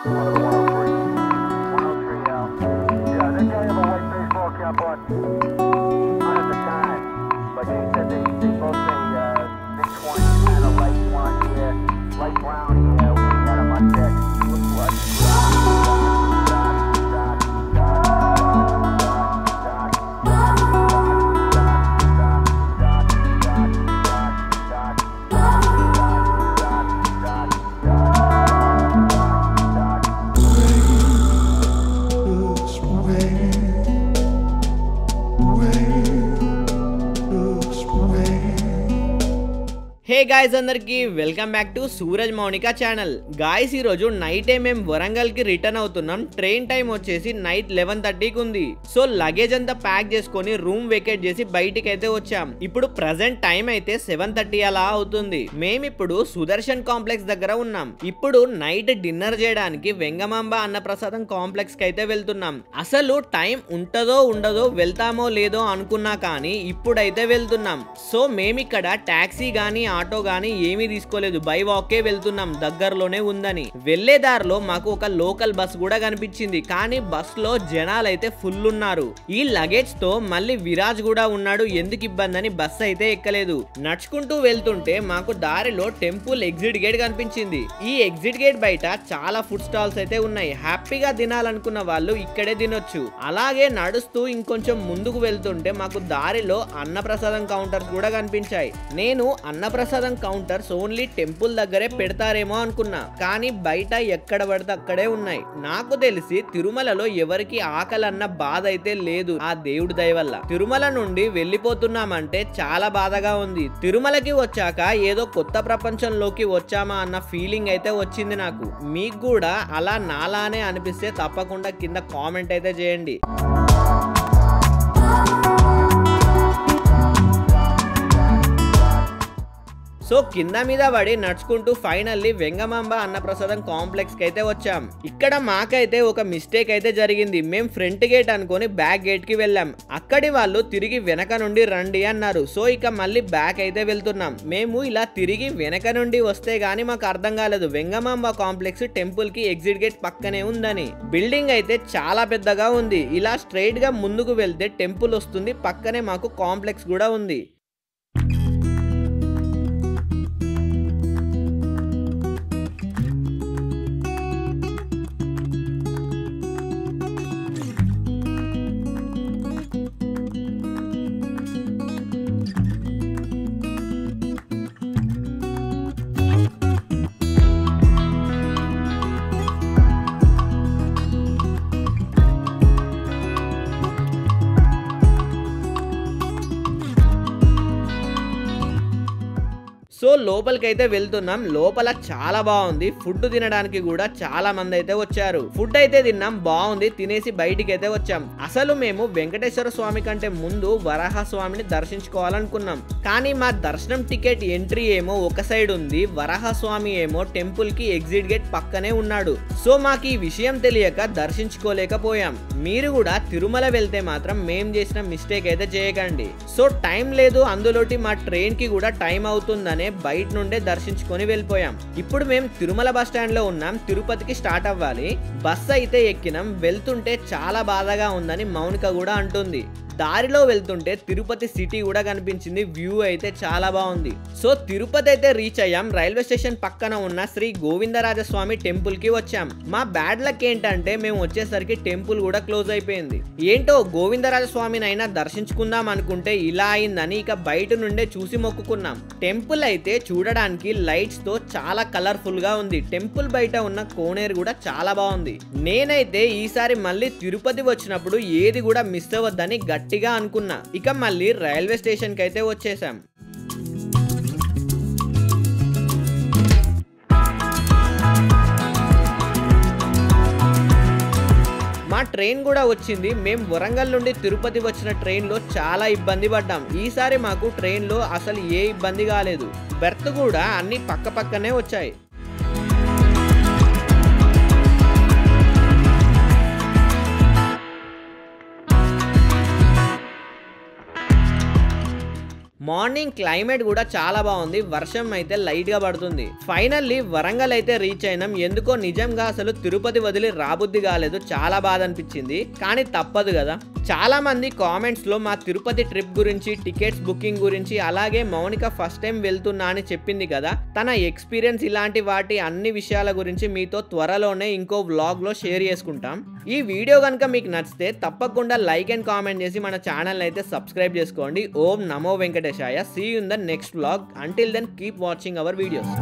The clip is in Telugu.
One of the 103. 103 out. Yeah, that guy have a white baseball cap on. Not at the time, but she said they both say mid-20s, kind of light blonde hair, light brown hair. We had him on deck. Looked like hey guys అందరికి welcome back to Suraj Mounika channel. Guys ఈ రోజు నైట్ మేము వరంగల్ కి రిటర్న్ అవుతున్నాం. ట్రైన్ టైం వచ్చేసి నైట్ 11:30కి ఉంది. సో లగేజ్ అంతా ప్యాక్ చేసుకొని రూమ్ వెకేట్ చేసి బయటికి అయితే వచ్చాం. ఇప్పుడు ప్రెసెంట్ టైం అయితే 7:30 అలా అవుతుంది. మేమిప్పుడు సుదర్శన్ కాంప్లెక్స్ దగ్గర ఉన్నాం. ఇప్పుడు నైట్ డిన్నర్ చేయడానికి వెంగమాంబ అన్నప్రసాదం కాంప్లెక్స్ కి అయితే వెళ్తున్నాం. అసలు టైం ఉంటదో ఉండదో వెళ్తామో లేదో అనుకున్నా కానీ ఇప్పుడైతే వెళ్తున్నాం. సో మేమిక్కడ టాక్సీ గానీ ఆటో గానీ ఏమీ తీసుకోలేదు, బై వాకే వెళ్తున్నాం, దగ్గరలోనే ఉందని. వెళ్లే దారిలో మాకు ఒక లోకల్ బస్ కూడా కనిపించింది, కానీ బస్ లో జనాలు అయితే ఫుల్ ఉన్నారు. ఈ లగేజ్ తో మళ్ళీ విరాజ్ కూడా ఉన్నాడు, ఎందుకు ఇబ్బంది అని బస్ అయితే ఎక్కలేదు. నడుచుకుంటూ వెళ్తుంటే మాకు దారిలో టెంపుల్ ఎగ్జిట్ గేట్ కనిపించింది. ఈ ఎగ్జిట్ గేట్ బయట చాలా ఫుడ్ స్టాల్స్ అయితే ఉన్నాయి. హ్యాపీగా తినాలనుకున్న వాళ్ళు ఇక్కడే తినొచ్చు. అలాగే నడుస్తూ ఇంకొంచెం ముందుకు వెళ్తుంటే మాకు దారిలో అన్నప్రసాదం కౌంటర్స్ కూడా కనిపించాయి. నేను అన్నప్రసాదం కౌంటర్స్ ఓన్లీ టెంపుల్ దగ్గరే పెడతారేమో అనుకున్నా, కానీ బయట ఎక్కడ పడితే అక్కడే ఉన్నాయి. నాకు తెలిసి తిరుమలలో ఎవరికి ఆకలన్న బాధ అయితే లేదు, ఆ దేవుడి దయ వల్ల. తిరుమల నుండి వెళ్ళిపోతున్నామంటే చాలా బాధగా ఉంది. తిరుమలకి వచ్చాక ఏదో కొత్త ప్రపంచంలోకి వచ్చామా అన్న ఫీలింగ్ అయితే వచ్చింది నాకు. మీకు కూడా అలా నాలానే అనిపిస్తే తప్పకుండా కింద కామెంట్ అయితే చేయండి. సో కింద మీద పడి నడుచుకుంటూ ఫైనల్లీ వెంగమాంబ అన్నప్రసాదం కాంప్లెక్స్ కి అయితే వచ్చాం. ఇక్కడ మాకైతే ఒక మిస్టేక్ అయితే జరిగింది. మేము ఫ్రంట్ గేట్ అనుకొని బ్యాక్ గేట్ కి వెళ్ళాం. అక్కడి వాళ్ళు తిరిగి వెనక నుండి రండి అన్నారు. సో ఇక మళ్ళీ బ్యాక్ అయితే వెళ్తున్నాం. మేము ఇలా తిరిగి వెనక నుండి వస్తే గానీ మాకు అర్థం కాలేదు వెంగమాంబ కాంప్లెక్స్ టెంపుల్ కి ఎగ్జిట్ గేట్ పక్కనే ఉందని. బిల్డింగ్ అయితే చాలా పెద్దగా ఉంది. ఇలా స్ట్రైట్ గా ముందుకు వెళ్తే టెంపుల్ వస్తుంది, పక్కనే మాకు కాంప్లెక్స్ కూడా ఉంది. సో లోపలికైతే వెళ్తున్నాం. లోపల చాలా బాగుంది. ఫుడ్ తినడానికి కూడా చాలా మంది అయితే వచ్చారు. ఫుడ్ అయితే తిన్నాం, బాగుంది. తినేసి బయటికి అయితే వచ్చాం. అసలు మేము వెంకటేశ్వర స్వామి కంటే ముందు వరాహ స్వామిని దర్శించుకోవాలనుకున్నాం, కానీ మా దర్శనం టికెట్ ఎంట్రీ ఏమో ఒక సైడ్ ఉంది, వరాహ స్వామి ఏమో టెంపుల్ కి ఎగ్జిట్ గేట్ పక్కనే ఉన్నాడు. సో మాకు ఈ విషయం తెలియక దర్శించుకోలేకపోయాం. మీరు కూడా తిరుమల వెళ్తే మాత్రం మేం చేసిన మిస్టేక్ అయితే చేయకండి. సో టైం లేదు, అందులోటి మా ట్రైన్ కి కూడా టైం అవుతుందనే బయట నుండే దర్శించుకొని వెళ్ళిపోయాం. ఇప్పుడు మేము తిరుమల బస్ స్టాండ్ లో ఉన్నాం. తిరుపతికి స్టార్ట్ అవ్వాలి. బస్ అయితే ఎక్కినాం. వెళ్తుంటే చాలా బాధగా ఉందని మౌనిక కూడా అంటుంది. దారిలో వెళ్తుంటే తిరుపతి సిటీ కూడా కనిపించింది. వ్యూ అయితే చాలా బాగుంది. సో తిరుపతి అయితే రీచ్ అయ్యాం. రైల్వే స్టేషన్ పక్కన ఉన్న శ్రీ గోవిందరాజస్వామి టెంపుల్ కి వచ్చాం. మా బ్యాడ్ లక్ ఏంటంటే మేము వచ్చేసరికి టెంపుల్ కూడా క్లోజ్ అయిపోయింది. ఏంటో గోవిందరాజస్వామిని అయినా దర్శించుకుందాం అనుకుంటే ఇలా అయిందని ఇక బయట నుండే చూసి మొక్కుకున్నాం. టెంపుల్ అయితే చూడడానికి లైట్స్ తో చాలా కలర్ఫుల్ గా ఉంది. టెంపుల్ బయట ఉన్న కోనేరు కూడా చాలా బాగుంది. నేనైతే ఈసారి మళ్ళీ తిరుపతి వచ్చినప్పుడు ఏది కూడా మిస్ అవ్వద్దని గట్టిగా అనుకున్నా. ఇక మళ్ళీ రైల్వే స్టేషన్ కి అయితే వచ్చేసాం. మా ట్రైన్ కూడా వచ్చింది. మేము వరంగల్ నుండి తిరుపతి వచ్చిన ట్రైన్ లో చాలా ఇబ్బంది పడ్డాం. ఈసారి మాకు ట్రైన్ లో అసలు ఏ ఇబ్బంది కాలేదు. బెర్త్ కూడా అన్ని పక్క పక్కనే వచ్చాయి. మార్నింగ్ క్లైమేట్ కూడా చాలా బాగుంది, వర్షం అయితే లైట్ గా పడుతుంది. ఫైనల్లీ వరంగల్ అయితే రీచ్ అయినాం. ఎందుకో నిజంగా అసలు తిరుపతి వదిలి రాబుద్ది కాలేదు, చాలా బాధ అనిపించింది. కానీ తప్పదు కదా. చాలా మంది కామెంట్స్ లో మా తిరుపతి ట్రిప్ గురించి, టికెట్స్ బుకింగ్ గురించి, అలాగే మౌనిక ఫస్ట్ టైం వెళ్తున్నా అని చెప్పింది కదా, తన ఎక్స్పీరియన్స్ ఇలాంటి వాటి అన్ని విషయాల గురించి మీతో త్వరలోనే ఇంకో వ్లాగ్ లో షేర్ చేసుకుంటాం. ఈ వీడియో కనుక మీకు నచ్చితే తప్పకుండా లైక్ అండ్ కామెంట్ చేసి మన ఛానల్ అయితే సబ్స్క్రైబ్ చేసుకోండి. ఓం నమో వెంకటేశాయ. See you in the next vlog. Until then keep watching our videos.